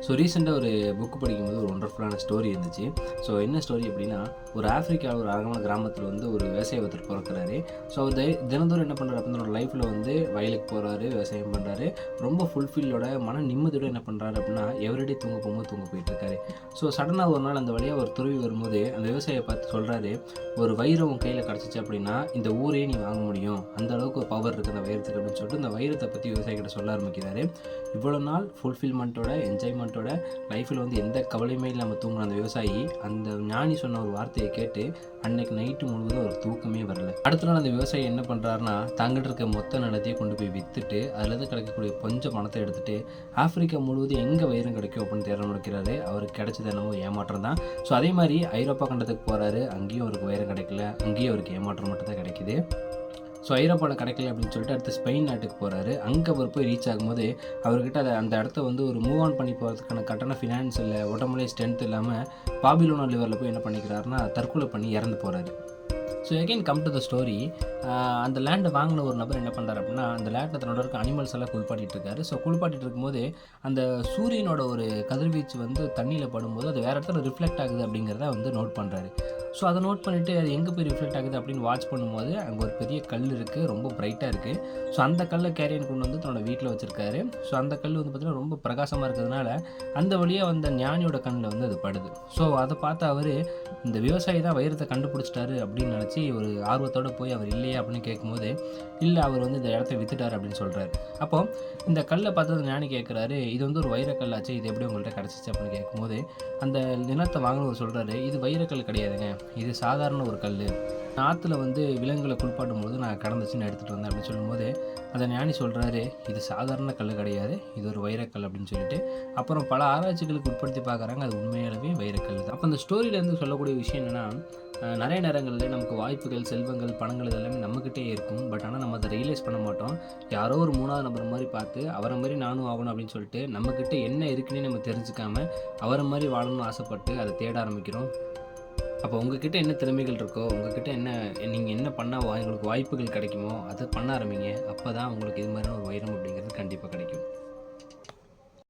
So ரீசெண்டாக ஒரு book படிக்கும்போது ஒரு ஒண்டர்ஃபுல்லான ஸ்டோரி இருந்துச்சு. ஸோ என்ன ஸ்டோரி அப்படின்னா, ஒரு ஆஃப்ரிக்காவில் ஒரு அழகான கிராமத்தில் வந்து ஒரு விவசாயி ஒருத்தர் பிறக்கிறாரு. ஸோ அவர் தினந்தோறும் என்ன பண்ணுறாரு அப்படின்னா, அவரோட லைஃப்பில் வந்து வயலுக்கு போகிறாரு, விவசாயம் பண்ணுறாரு. ரொம்ப ஃபுல்ஃபில்லோட மன நிம்மதியோட என்ன பண்ணுறாரு அப்படின்னா, எவரிடே தூங்க போகும்போது தூங்க போயிட்டுருக்காரு. ஸோ சடனாக ஒரு நாள் அந்த வழியாக ஒரு துறவி வரும்போது அந்த விவசாயியை பார்த்து சொல்கிறாரு, ஒரு வைரம் உன் கையில் கிடச்சிச்சு அப்படின்னா இந்த ஊரையே நீ வாங்க முடியும், அந்த அளவுக்கு ஒரு பவர் இருக்குது அந்த வைரத்துக்கு அப்படின்னு சொல்லிட்டு இந்த வைரத்தை பற்றி விவசாயிகிட்ட சொல்ல ஆரம்பிக்கிறாரு. இவ்வளோ நாள் ஃபுல்ஃபில்மெண்ட்டோட என்ஜாய்மெண்ட்டோட லைஃப்பில் வந்து எந்த கவலையுமே இல்லாமல் தூங்கின அந்த விவசாயி அந்த ஞானி சொன்ன ஒரு வார்த்தையை கேட்டு அன்னைக்கு நைட்டு முழுவதும் ஒரு தூக்கமே வரல. அடுத்த நாள் அந்த விவசாயி என்ன பண்ணுறாருன்னா, தங்கிட்ட இருக்க மொத்த நிலத்தையும் கொண்டு போய் விற்றுட்டு அதுலேருந்து கிடைக்கக்கூடிய கொஞ்சம் பணத்தை எடுத்துகிட்டு ஆஃப்ரிக்கா முழுவதும் எங்கே வைரம் கிடைக்கும் அப்படின்னு தேட முடிக்கிறாரு. அவருக்கு கிடைச்சது என்னமோ ஏமாற்றம் தான். ஸோ அதே மாதிரி ஐரோப்பா கண்டத்துக்கு போகிறாரு, அங்கேயும் அவருக்கு வைரம் கிடைக்கல, அங்கேயும் அவருக்கு ஏமாற்றம் மட்டும் தான் கிடைக்கிது. ஸோ ஐரோப்பாவில் கிடைக்கல அப்படின்னு சொல்லிட்டு அடுத்து ஸ்பெயின் நாட்டுக்கு போகிறாரு. அங்கே அவர் போய் ரீச் ஆகும்போது அவர்கிட்ட அந்த இடத்த வந்து ஒரு மூவ் ஆன் பண்ணி போகிறதுக்கான கட்டண ஃபினான்ஸ் இல்லை, உடம்புலே ஸ்ட்ரென்த் இல்லாமல் பாபிலோனா லிவரில் போய் என்ன பண்ணிக்கிறாருன்னா தற்கொலை பண்ணி இறந்து போகிறாரு. So again come to the story. அந்த லேண்டை வாங்கின ஒரு நபர் என்ன பண்ணுறாரு அப்படின்னா, அந்த லேண்டில் தன்னோட இருக்க அனிமல்ஸ் எல்லாம் குளிப்பாட்டிகிட்டு இருக்காரு. ஸோ குளிப்பாட்டிகிட்டு இருக்கும்போது அந்த சூரியனோட ஒரு கதிர்வீச்சு வந்து தண்ணியில் படும்போது அது வேறு இடத்துல ரிஃப்ளெக்ட் ஆகுது அப்படிங்கிறத வந்து நோட் பண்ணுறாரு. ஸோ அதை நோட் பண்ணிவிட்டு அது எங்கே போய் ரிஃப்ளெக்ட் ஆகுது அப்படின்னு வாட்ச் பண்ணும்போது அங்கே ஒரு பெரிய கல் இருக்குது, ரொம்ப பிரைட்டாக இருக்குது. ஸோ அந்த கல்லை கேரியன் கொண்டு வந்து தன்னோட வீட்டில் வச்சுருக்காரு. ஸோ அந்த கல் வந்து பார்த்திங்கன்னா ரொம்ப பிரகாசமாக இருக்கிறதுனால அந்த வழியாக வந்த ஞானியோட கண்ணில் வந்து அது படுது. ஸோ அதை பார்த்து அவர் இந்த விவசாயி தான் வைரத்தை கண்டுபிடிச்சிட்டாரு அப்படின்னு நினச்சி ஒரு ஆர்வத்தோடு போய் அவர் இல்லையா அப்படின்னு கேட்கும்போது, இல்லை அவர் வந்து இந்த இடத்த விற்றுட்டார் அப்படின்னு சொல்கிறாரு. அப்போது இந்த கல்லை பார்த்து ஞானி கேட்குறாரு, இது வந்து ஒரு வைரக்கல்லாச்சு, இது எப்படி உங்கள்கிட்ட கிடச்சிச்சு அப்படின்னு கேட்கும்போது அந்த நிலத்தை வாங்கினவர் சொல்கிறாரு, இது வைரக்கல் கிடையாதுங்க, இது சாதாரண ஒரு கல். ஆற்றுல வந்து விலங்குகளை குளிப்பாட்டும் போது நான் கடந்துச்சுன்னு எடுத்துகிட்டு வந்தேன் அப்படின்னு சொல்லும்போது அந்த ஞானி சொல்கிறாரு, இது சாதாரண கல் கிடையாது, இது ஒரு வைரக்கல் அப்படின்னு சொல்லிட்டு அப்புறம் பல ஆராய்ச்சிகளுக்கு உட்படுத்தி பார்க்குறாங்க, அது உண்மையாகவே வைரக்கல் தான். அப்போ அந்த ஸ்டோரியிலேருந்து சொல்லக்கூடிய விஷயம் என்னென்னா, நிறைய நேரங்களில் நமக்கு வாய்ப்புகள், செல்வங்கள், பணங்கள் இதெல்லாமே நம்மக்கிட்டே இருக்கும். பட் ஆனால் நம்ம அதை ரியலைஸ் பண்ண மாட்டோம். யாரோ ஒரு மூணாவது நபர் மாதிரி பார்த்து அவரை மாதிரி நானும் ஆகணும் அப்படின்னு சொல்லிட்டு நம்மக்கிட்ட என்ன இருக்குன்னே நம்ம தெரிஞ்சுக்காமல் அவரை மாதிரி வாழணும்னு ஆசைப்பட்டு அதை தேட ஆரம்பிக்கிறோம். அப்போ உங்ககிட்ட என்ன திறமைகள் இருக்கோ, உங்ககிட்ட நீங்கள் என்ன பண்ணால் உங்களுக்கு வாய்ப்புகள் கிடைக்குமோ அதை பண்ண ஆரம்பிங்க. அப்போ தான் உங்களுக்கு இது மாதிரியான ஒரு வைரம் அப்படிங்கிறது கண்டிப்பாக கிடைக்கும்.